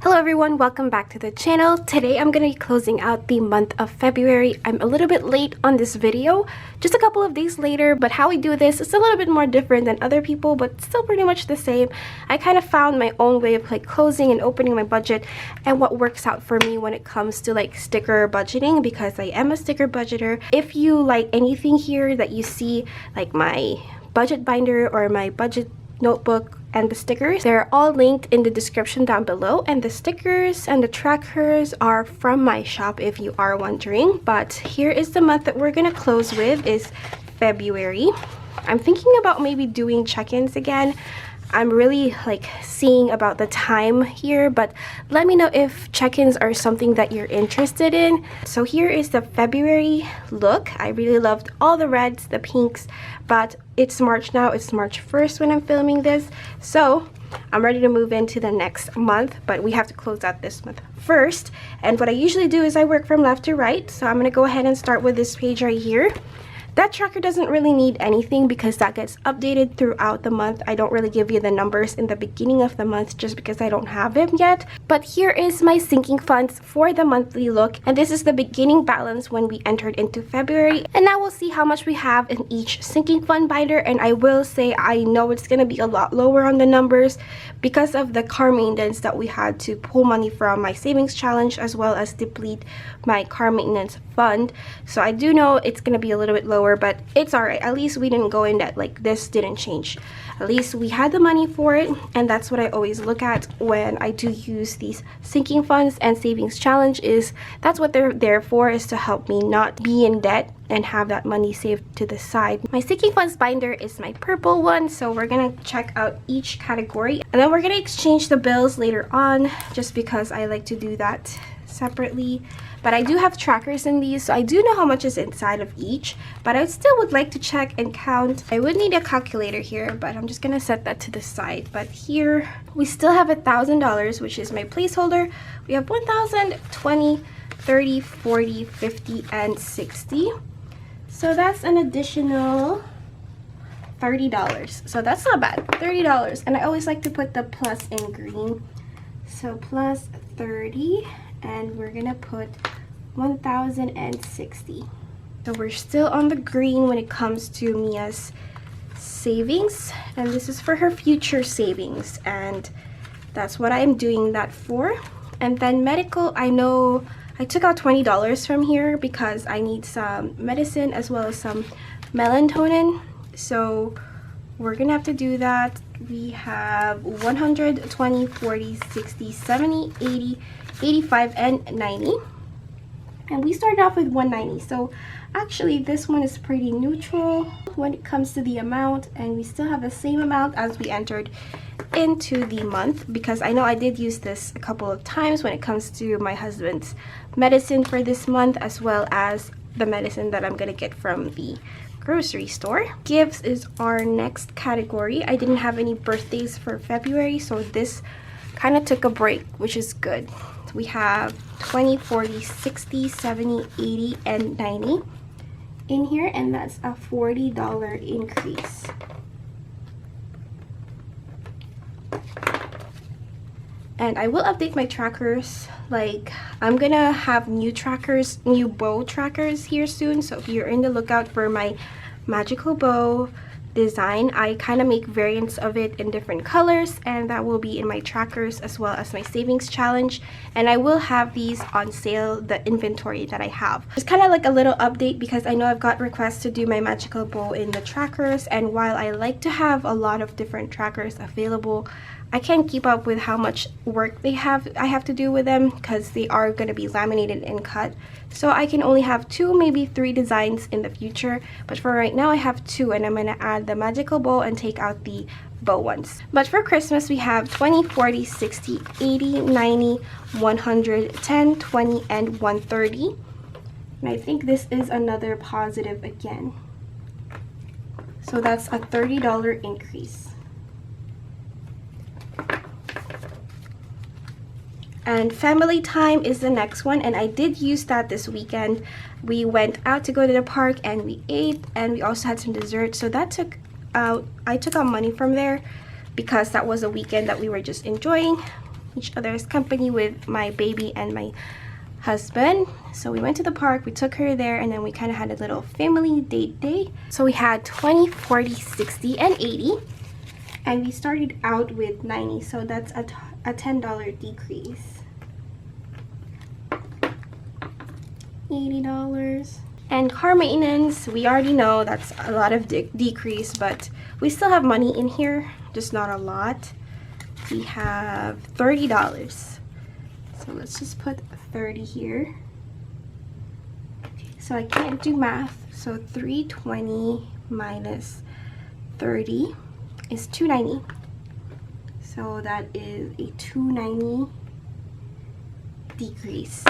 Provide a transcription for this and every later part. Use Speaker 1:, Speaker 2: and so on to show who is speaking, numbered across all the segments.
Speaker 1: Hello everyone, welcome back to the channel. Today I'm going to be closing out the month of February. I'm a little bit late on this video, just a couple of days later, but how we do this is a little bit more different than other people, but still pretty much the same. I kind of found my own way of closing and opening my budget and what works out for me when it comes to sticker budgeting, because I am a sticker budgeter. If you like anything here that you see, like my budget binder or my budget notebook and the stickers, they're all linked in the description down below, and the stickers and the trackers are from my shop if you are wondering. But here is the month that we're gonna close with, is February. I'm thinking about maybe doing check-ins again. I'm really seeing about the time here, but let me know if check-ins are something that you're interested in. So here is the February look. I really loved all the reds, the pinks, but it's March now. It's March 1st when I'm filming this, so I'm ready to move into the next month, but we have to close out this month first. And what I usually do is I work from left to right, so I'm gonna go ahead and start with this page right here. That tracker doesn't really need anything because that gets updated throughout the month. I don't really give you the numbers in the beginning of the month just because I don't have them yet. But here is my sinking funds for the monthly look, and this is the beginning balance when we entered into February. And now we'll see how much we have in each sinking fund binder, and I will say I know it's going to be a lot lower on the numbers because of the car maintenance that we had to pull money from my savings challenge as well as deplete my car maintenance fund. So I do know it's going to be a little bit lower, but it's alright. At least we didn't go in that this didn't change. At least we had the money for it, and that's what I always look at when I do use these sinking funds and savings challenge. Is that's what they're there for, is to help me not be in debt and have that money saved to the side. My sinking funds binder is my purple one, so we're gonna check out each category and then we're gonna exchange the bills later on, just because I like to do that separately. But I do have trackers in these, so I do know how much is inside of each, but I still would like to check and count. I would need a calculator here, but I'm just gonna set that to the side. But here we still have $1,000, which is my placeholder. We have 1,000, 20, 30, 40, 50, and 60. So that's an additional $30. So that's not bad, $30. And I always like to put the plus in green. So plus 30, and we're gonna put 1,060. So we're still on the green when it comes to Mia's savings, and this is for her future savings, and that's what I'm doing that for. And then medical, I know I took out $20 from here because I need some medicine as well as some melatonin, so we're gonna have to do that. We have 100, 20, 40, 60, 70, 80, 85, and 90. And we started off with 190, so actually this one is pretty neutral when it comes to the amount, and we still have the same amount as we entered into the month, because I know I did use this a couple of times when it comes to my husband's medicine for this month, as well as the medicine that I'm gonna get from the grocery store. Gifts is our next category. I didn't have any birthdays for February, so this kind of took a break, which is good. So we have 20, 40, 60, 70, 80, and 90 in here, and that's a $40 increase. And I will update my trackers. I'm gonna have new trackers, new bow trackers here soon, so if you're in the lookout for my magical bow design, I kind of make variants of it in different colors, and that will be in my trackers as well as my savings challenge. And I will have these on sale, the inventory that I have. It's kind of like a little update because I know I've got requests to do my magical bow in the trackers, and while I like to have a lot of different trackers available, I can't keep up with how much work I have to do with them, because they are going to be laminated and cut. So I can only have 2, maybe 3 designs in the future, but for right now I have 2, and I'm going to add the magical bow and take out the bow ones. But for Christmas we have 20, 40, 60, 80, 90, 100, 10, 20, and 130. And I think this is another positive again. So that's a $30 increase. And family time is the next one, and I did use that this weekend. We went out to go to the park and we ate, and we also had some dessert, so that took out, I took out money from there because that was a weekend that we were just enjoying. each other's company with my baby and my husband. So we went to the park, we took her there, and then we kind of had a little family date day. So we had 20, 40, 60, and 80. And we started out with 90, so that's a $10 decrease. $80. And car maintenance, we already know that's a lot of decrease, but we still have money in here, just not a lot. We have $30. So let's just put 30 here. Okay, so I can't do math, so 320 minus 30 is 290. So that is a 290 decrease.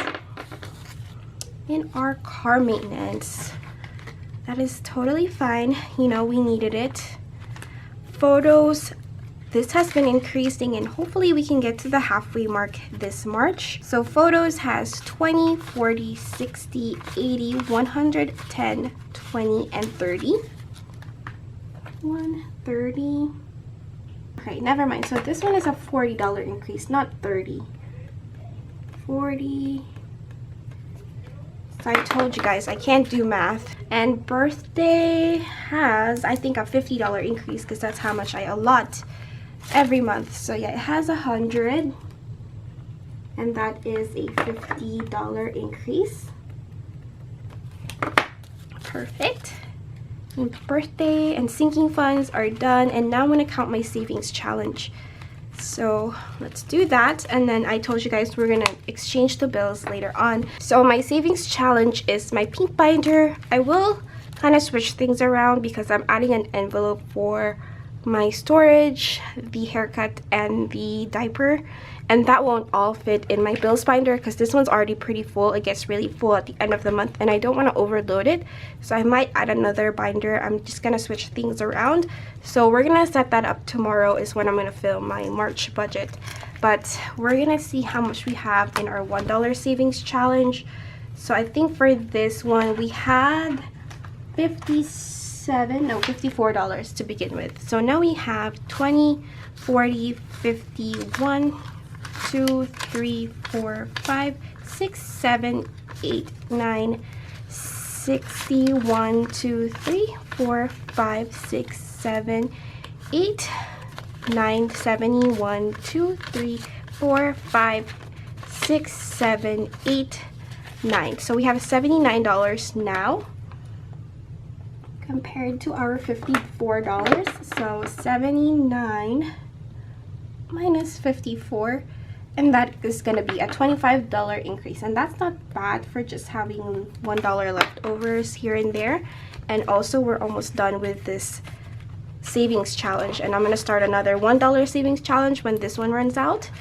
Speaker 1: In our car maintenance, that is totally fine. You know, we needed it. Photos, this has been increasing, and hopefully we can get to the halfway mark this March. So photos has 20, 40, 60, 80, 110, 20, and 30. 130. Okay, never mind. So this one is a $40 increase, not 30. 40. So I told you guys I can't do math. And birthday has, I think, a $50 increase because that's how much I allot every month. So yeah, it has 100, and that is a $50 increase. Perfect. And birthday and sinking funds are done, and now I'm going to count my savings challenge. So let's do that, and then I told you guys we're gonna exchange the bills later on. So my savings challenge is my pink binder. I will kind of switch things around because I'm adding an envelope for my storage, the haircut, and the diaper, and that won't all fit in my bills binder because this one's already pretty full. It gets really full at the end of the month, and I don't want to overload it, so I might add another binder. I'm just gonna switch things around. So we're gonna set that up tomorrow is when I'm gonna film my March budget, but we're gonna see how much we have in our $1 savings challenge. So I think for this one we had $54 to begin with. So now we have 20, 40, 50, 1, 2, 3, 4, 5, 6, 7, 8, 9, 60, 1, 2, 3, 4, 5, 6, 7, 8, 9, 70, 1, 2, 3, 4, 5, 6, 7, 8, 9. So we have $79 now compared to our $54. So 79 minus 54, and that is going to be a $25 increase, and that's not bad for just having $1 leftovers here and there. And also we're almost done with this savings challenge, and I'm going to start another $1 savings challenge when this one runs out.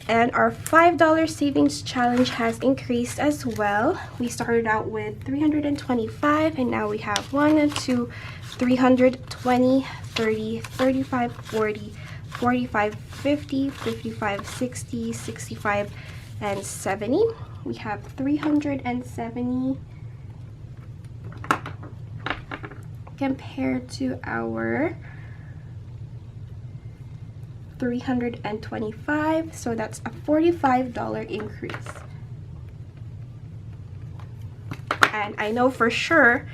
Speaker 1: And our $5 savings challenge has increased as well. We started out with 325, and now we have 1, 2, 320, 30, 35, 40, 45, 50, 55, 60, 65, and 70. We have 370 compared to our 325, so that's a $45 increase. And I know for sure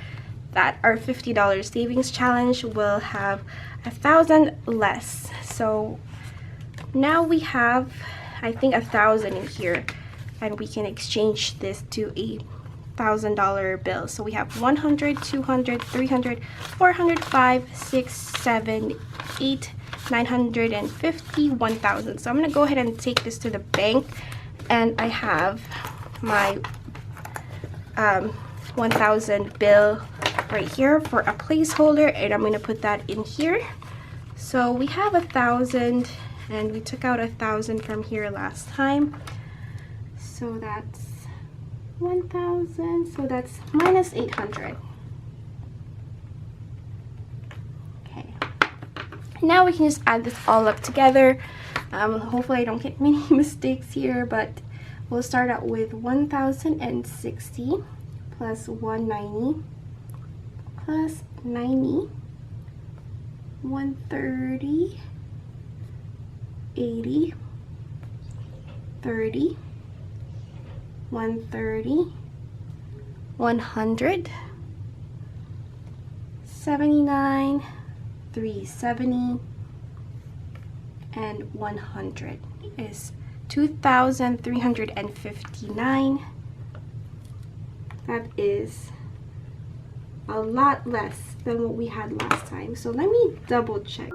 Speaker 1: that our $50 savings challenge will have 1,000 less. So now we have, I think, 1,000 in here, and we can exchange this to a $1,000 bill. So we have 100, 200, 300, 400, 5, 6, 7, 8, 950, 1,000. So I'm going to go ahead and take this to the bank, and I have my 1,000 bill right here for a placeholder, and I'm going to put that in here. So we have 1,000, and we took out 1,000 from here last time, so that's 1,000, so that's minus 800. Now we can just add this all up together. Hopefully I don't get many mistakes here, but we'll start out with 1,060 plus 190 plus 90, 130, 80, 30, 130, 100, 79, 370, and 100 is 2,359. That is a lot less than what we had last time. So let me double check.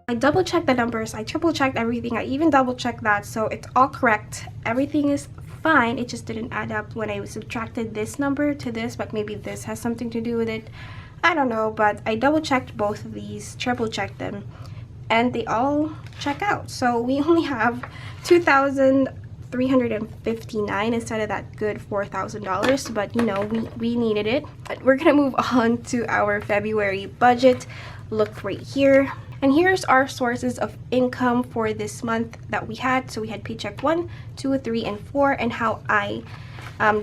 Speaker 1: I double checked the numbers, I triple checked everything, I even double checked that, so it's all correct. Everything is fine. It just didn't add up when I subtracted this number to this, but maybe this has something to do with it. I don't know, but I double checked both of these, triple checked them, and they all check out. So we only have 2,359 instead of that good $4,000, but you know, we needed it. But we're gonna move on to our February budget. Look right here. And here's our sources of income for this month that we had. So we had paycheck 1, 2, 3, and 4, and how I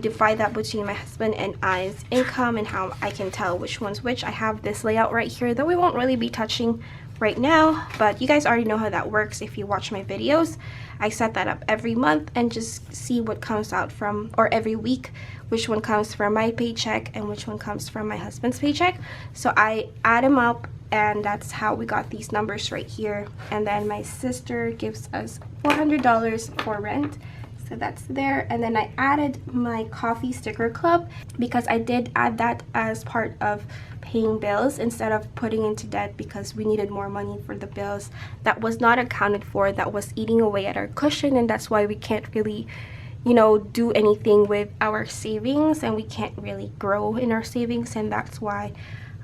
Speaker 1: divide that between my husband and I's income and how I can tell which one's which. I have this layout right here that we won't really be touching right now, but you guys already know how that works if you watch my videos. I set that up every month and just see what comes out from, or every week, which one comes from my paycheck and which one comes from my husband's paycheck. So I add them up, and that's how we got these numbers right here. And then my sister gives us $400 for rent, so that's there. And then I added my coffee sticker club because I did add that as part of paying bills instead of putting into debt, because we needed more money for the bills that was not accounted for, that was eating away at our cushion, and that's why we can't really, you know, do anything with our savings, and we can't really grow in our savings. And that's why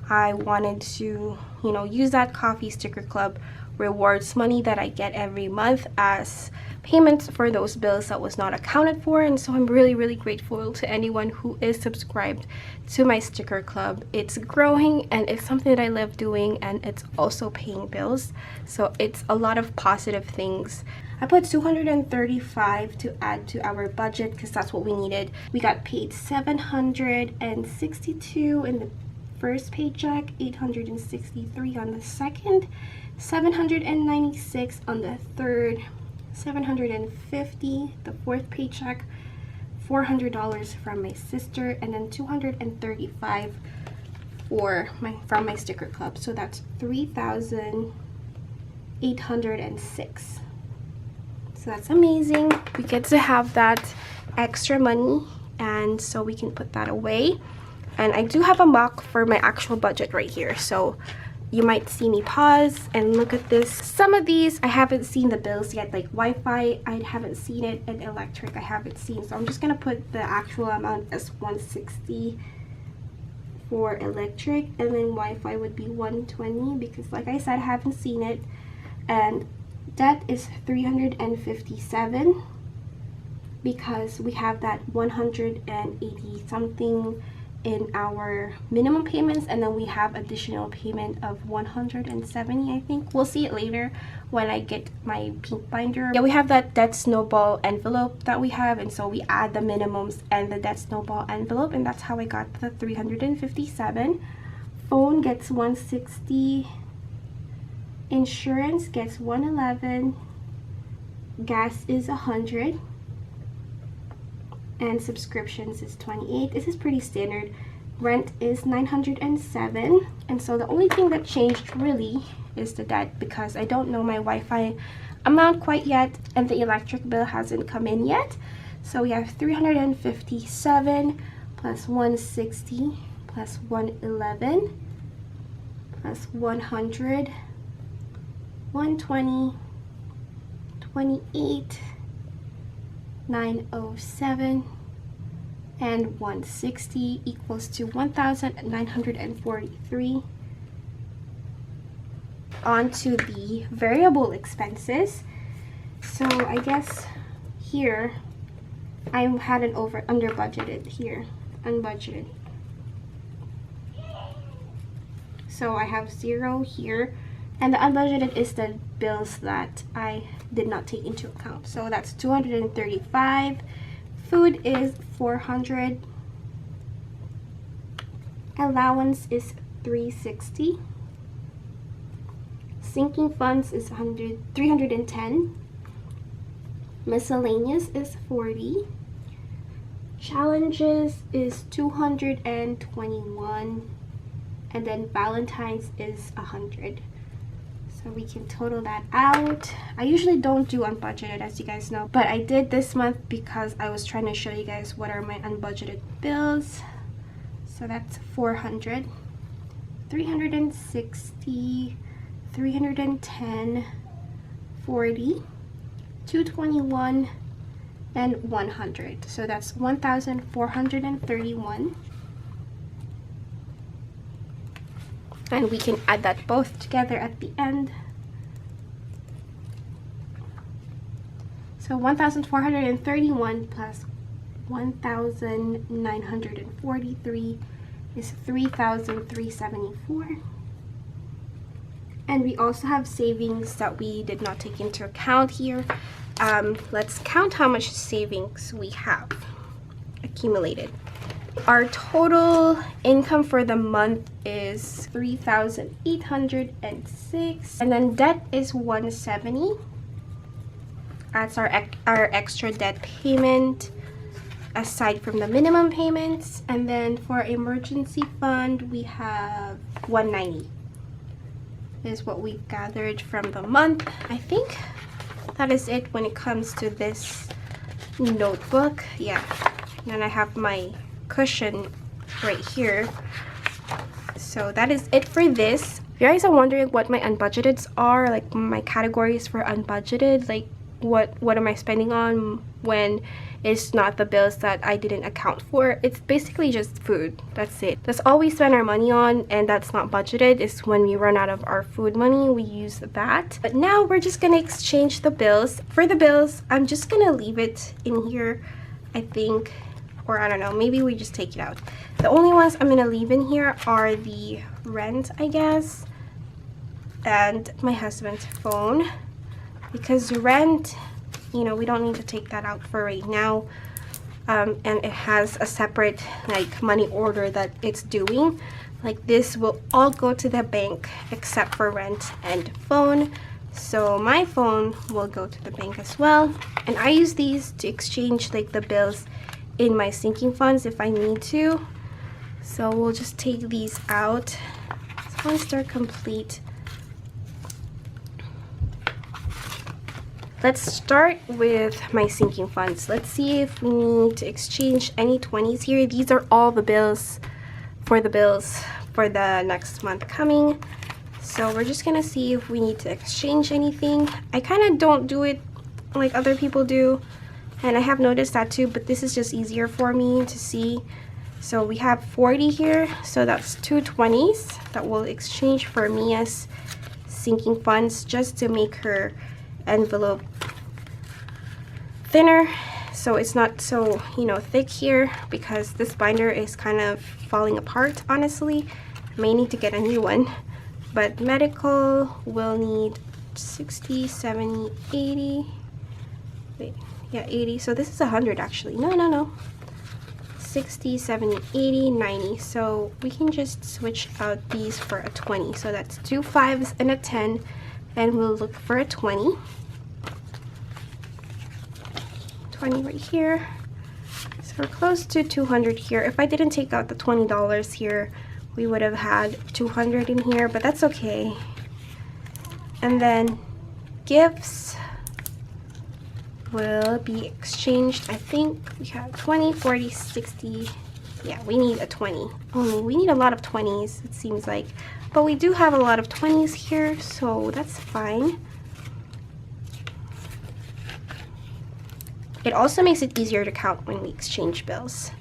Speaker 1: I wanted to, you know, use that coffee sticker club rewards money that I get every month as payments for those bills that was not accounted for. And so I'm really grateful to anyone who is subscribed to my sticker club. It's growing and it's something that I love doing, and it's also paying bills, so it's a lot of positive things. I put 235 to add to our budget because that's what we needed. We got paid 762 in the first paycheck, 863 on the second, 796 on the third, 750 the fourth paycheck, $400 from my sister, and then 235 from my sticker club. So that's 3,806. So that's amazing. We get to have that extra money, and so we can put that away. And I do have a mock for my actual budget right here, so you might see me pause and look at this. Some of these I haven't seen the bills yet, like Wi-Fi I haven't seen it, and electric I haven't seen, so I'm just gonna put the actual amount as 160 for electric, and then Wi-Fi would be 120 because, like I said, I haven't seen it. And debt is 357 because we have that 180 something in our minimum payments, and then we have additional payment of 170, I think. We'll see it later when I get my pink binder. Yeah, we have that debt snowball envelope that we have, and so we add the minimums and the debt snowball envelope, and that's how I got the 357. Phone gets 160, insurance gets 111, gas is 100, and subscriptions is 28. This is pretty standard. Rent is 907, and so the only thing that changed really is the debt, because I don't know my Wi-Fi amount quite yet, and the electric bill hasn't come in yet. So we have 357 plus 160 plus 111 plus 100, 120, 28, 907, and 160 equals to 1,943. On to the variable expenses. So I guess here I had an under budgeted here, unbudgeted. So I have 0 here, and the unbudgeted is the bills that I did not take into account. So that's 235. Food is 400. Allowance is 360. Sinking funds is 310. Miscellaneous is 40. Challenges is 221. And then Valentine's is 100. So we can total that out. I usually don't do unbudgeted, as you guys know, but I did this month because I was trying to show you guys what are my unbudgeted bills. So that's 400, 360, 310, 40, 221, and 100. So that's 1,431. And we can add that both together at the end. So 1,431 plus 1,943 is 3,374. And we also have savings that we did not take into account here. Let's count how much savings we have accumulated. Our total income for the month is 3,806, and then debt is 170. That's our extra debt payment aside from the minimum payments. And then for emergency fund we have 190 is what we gathered from the month. I think that is it when it comes to this notebook. Yeah, and then I have my cushion right here. So that is it for this. If you guys are wondering what my unbudgeteds are, like my categories for unbudgeted, like what am I spending on when it's not the bills that I didn't account for, it's basically just food. That's it. That's all we spend our money on, and that's not budgeted. Is when we run out of our food money, we use that. But now we're just gonna exchange the bills. For the bills, I'm just gonna leave it in here, I think, or I don't know, maybe we just take it out. The only ones I'm gonna leave in here are the rent, I guess, and my husband's phone, because rent, you know, we don't need to take that out for right now. And it has a separate like money order that it's doing. Like this will all go to the bank except for rent and phone. So my phone will go to the bank as well. And I use these to exchange like the bills in my sinking funds if I need to. So we'll just take these out. So once they're complete, let's start with my sinking funds. Let's see if we need to exchange any 20s here. These are all the bills for the next month coming. So we're just gonna see if we need to exchange anything. I kind of don't do it like other people do, and I have noticed that too, but this is just easier for me to see. So we have 40 here, so that's 2 20s that we'll exchange for Mia's sinking funds, just to make her envelope thinner so it's not so, you know, thick here, because this binder is kind of falling apart. Honestly, I may need to get a new one. But medical will need 60, 70, 80. Wait, yeah, 80. So this is 100 actually. No. 60, 70, 80, 90. So we can just switch out these for a 20. So that's 2 5s and a 10. And we'll look for a 20. 20 right here. So we're close to 200 here. If I didn't take out the $20 here, we would have had 200 in here, but that's okay. And then gifts will be exchanged. I think we have 20, 40, 60. Yeah, we need a 20. Only we need a lot of 20s, it seems like. But we do have a lot of 20s here, so that's fine. It also makes it easier to count when we exchange bills.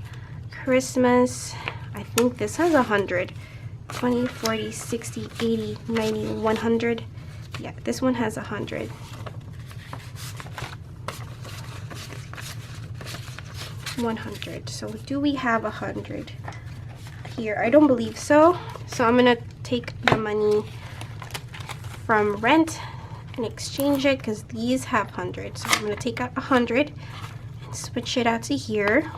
Speaker 1: Christmas, I think this has 100. 20, 40, 60, 80, 90, 100. Yeah, this one has 100. 100. So do we have 100 here? I don't believe so. So I'm gonna take the money from rent and exchange it because these have 100. So I'm gonna take out 100 and switch it out to here.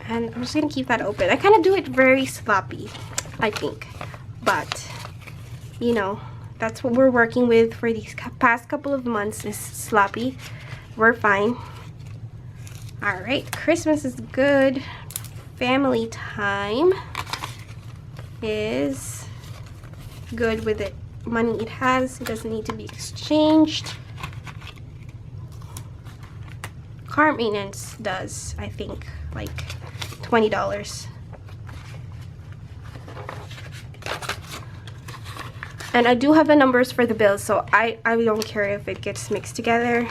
Speaker 1: And I'm just gonna keep that open. I kind of do it very sloppy, I think, but you know, that's what we're working with for these past couple of months, is sloppy. We're fine. All right, Christmas is good. Family time is good with it. Money it has, it doesn't need to be exchanged. Car maintenance does, I think, like $20. And I do have the numbers for the bills, so I don't care if it gets mixed together.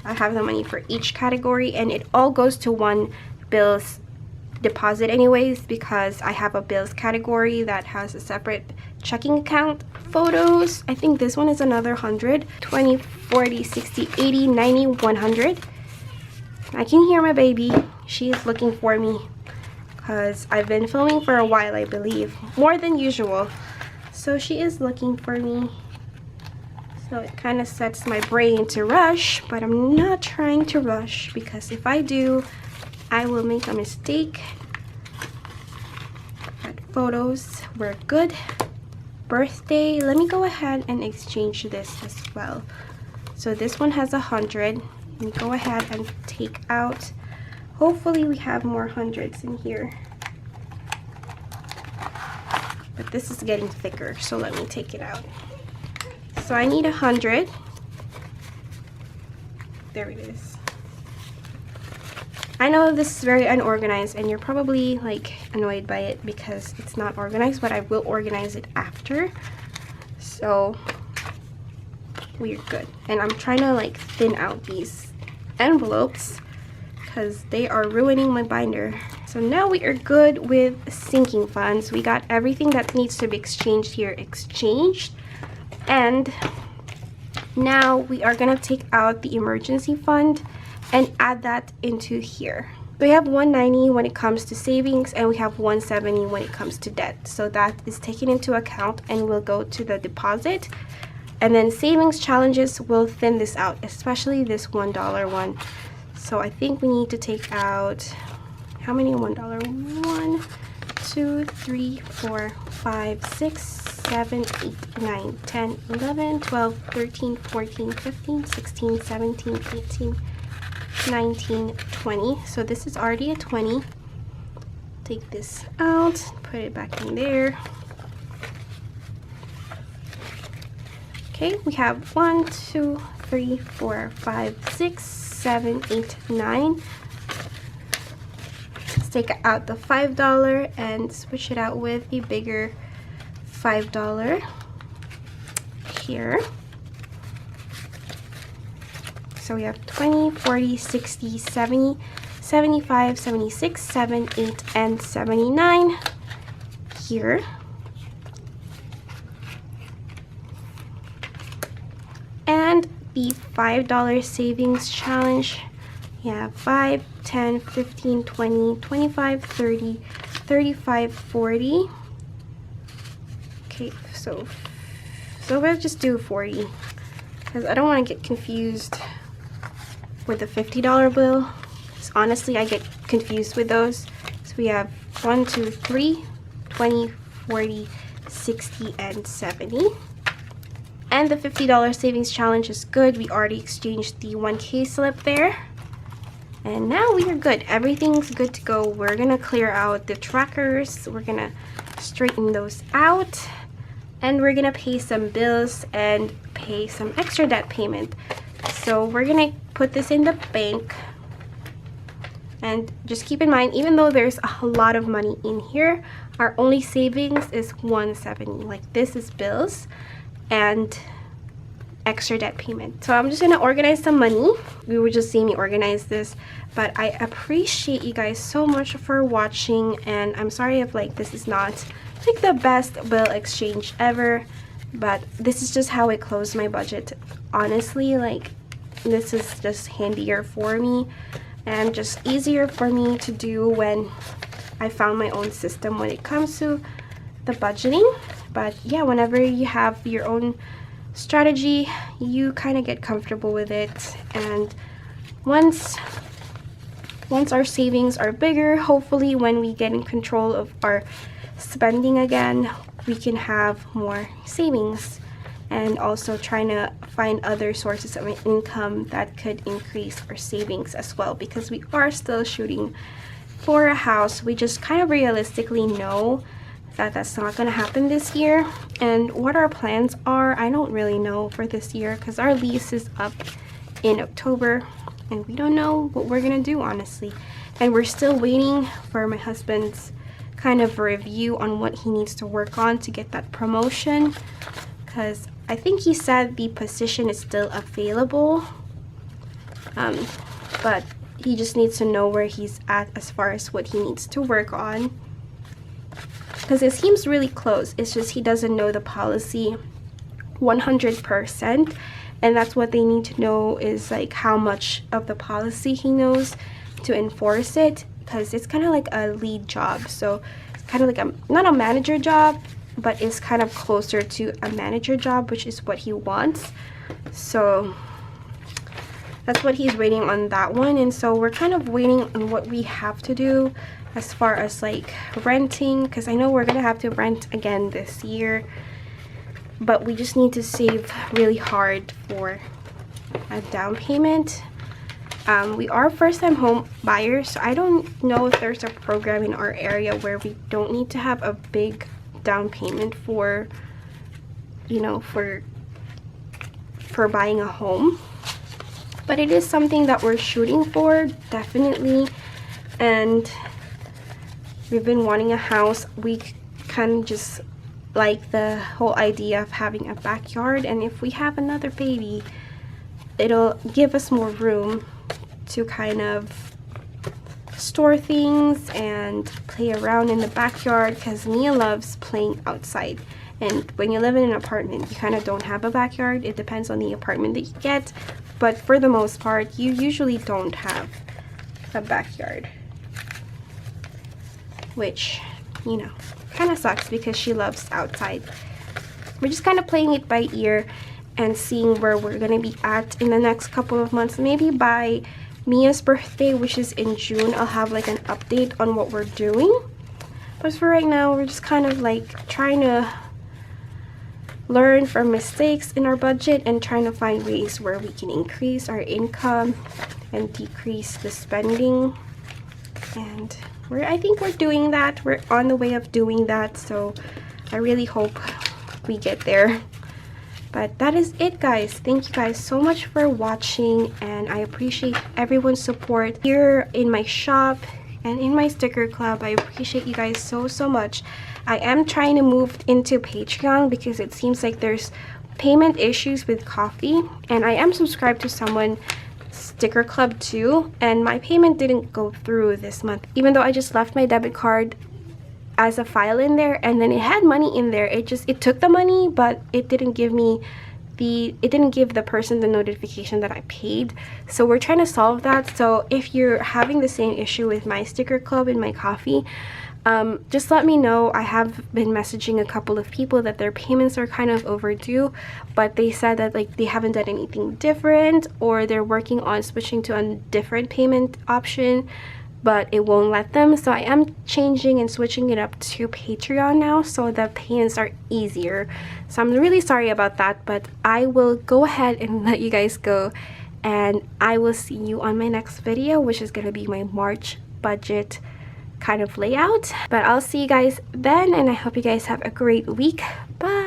Speaker 1: I have the money for each category, and it all goes to one bills deposit anyways, because I have a bills category that has a separate checking account. Photos, I think this one is another 100. 20, 40, 60, 80, 90, 100. I can hear my baby. She is looking for me because I've been filming for a while, I believe, more than usual. So she is looking for me. So it kind of sets my brain to rush, but I'm not trying to rush, because if I do, I will make a mistake. But photos, we're good. Birthday, let me go ahead and exchange this as well. So this one has 100. Let me go ahead and take out, hopefully we have more hundreds in here. But this is getting thicker, so let me take it out. So I need 100. There it is. I know this is very unorganized and you're probably like annoyed by it because it's not organized, but I will organize it after. So we're good. And I'm trying to like thin out these envelopes because they are ruining my binder. So now we are good with sinking funds. We got everything that needs to be exchanged here exchanged. And now we are gonna take out the emergency fund and add that into here. We have 190 when it comes to savings, and we have 170 when it comes to debt. So that is taken into account and will go to the deposit. And then savings challenges will thin this out, especially this $1 one. So I think we need to take out, how many $1? 1, 2, 3, 4, 5, 6, 7, 8, 9, 10, 11, 12, 13, 14, 15, 16, 17, 18, 19, 20. So this is already a 20. Take this out, put it back in there. Okay, we have 1, 2, 3, 4, 5, 6, 7, 8, 9. Let's take out the $5 and switch it out with a bigger $5 here. So we have 20, 40, 60, 70, 75, 76, 7, 8, and 79 here. And the $5 savings challenge. We have 5, 10, 15, 20, 25, 30, 35, 40. Okay, so we'll just do 40 because I don't want to get confused with the $50 bill. Because honestly, I get confused with those. So we have 1, 2, 3, 20, 40, 60, and 70. And the $50 savings challenge is good. We already exchanged the 1K slip there. And now we are good. Everything's good to go. We're gonna clear out the trackers. We're gonna straighten those out. And we're gonna pay some bills and pay some extra debt payment. So we're gonna put this in the bank. And just keep in mind, even though there's a lot of money in here, our only savings is 170. Like this is bills and extra debt payment. So I'm just gonna organize some money. We will just see me organize this, but I appreciate you guys so much for watching, and I'm sorry if like this is not like the best bill exchange ever, but this is just how I close my budget. Honestly, like this is just handier for me and just easier for me to do when I found my own system when it comes to the budgeting. But yeah, whenever you have your own strategy, you kind of get comfortable with it. And once our savings are bigger, hopefully when we get in control of our spending again, we can have more savings, and also trying to find other sources of income that could increase our savings as well, because we are still shooting for a house. We just kind of realistically know that that's not going to happen this year. And what our plans are, I don't really know for this year, because our lease is up in October and we don't know what we're going to do, honestly. And we're still waiting for my husband's kind of review on what he needs to work on to get that promotion, because I think he said the position is still available, but he just needs to know where he's at as far as what he needs to work on, because it seems really close. It's just he doesn't know the policy 100%, and that's what they need to know, is like how much of the policy he knows to enforce it, because it's kind of like a lead job. So it's kind of like not a manager job, but it's kind of closer to a manager job, which is what he wants. So that's what he's waiting on, that one. And so we're kind of waiting on what we have to do as far as like renting, because I know we're gonna have to rent again this year, but we just need to save really hard for a down payment. We are first-time home buyers, so I don't know if there's a program in our area where we don't need to have a big down payment for, you know, for buying a home. But it is something that we're shooting for, definitely. And we've been wanting a house. We kind of just like the whole idea of having a backyard, and if we have another baby, it'll give us more room to kind of store things and play around in the backyard, because Mia loves playing outside. And when you live in an apartment, you kind of don't have a backyard. It depends on the apartment that you get, but for the most part, you usually don't have a backyard, which, you know, kind of sucks because she loves outside. We're just kind of playing it by ear and seeing where we're gonna be at in the next couple of months. Maybe by Mia's birthday, which is in June, I'll have like an update on what we're doing. But for right now, we're just kind of like trying to learn from mistakes in our budget and trying to find ways where we can increase our income and decrease the spending. And I think we're doing that. We're on the way of doing that, so I really hope we get there. But that is it, guys. Thank you guys so much for watching, and I appreciate everyone's support here in my shop and in my sticker club. I appreciate you guys so much. I am trying to move into Patreon because it seems like there's payment issues with coffee, and I am subscribed to someone's sticker club too, and my payment didn't go through this month, even though I just left my debit card as a file in there, and then it had money in there. It took the money, but it didn't give me it didn't give the person the notification that I paid. So we're trying to solve that. So if you're having the same issue with my sticker club and my coffee, just let me know. I have been messaging a couple of people that their payments are kind of overdue, but they said that like they haven't done anything different, or they're working on switching to a different payment option, but it won't let them. So I am changing and switching it up to Patreon now, so the payments are easier. So I'm really sorry about that, but I will go ahead and let you guys go, and I will see you on my next video, which is going to be my March budget kind of layout. But I'll see you guys then, and I hope you guys have a great week. Bye.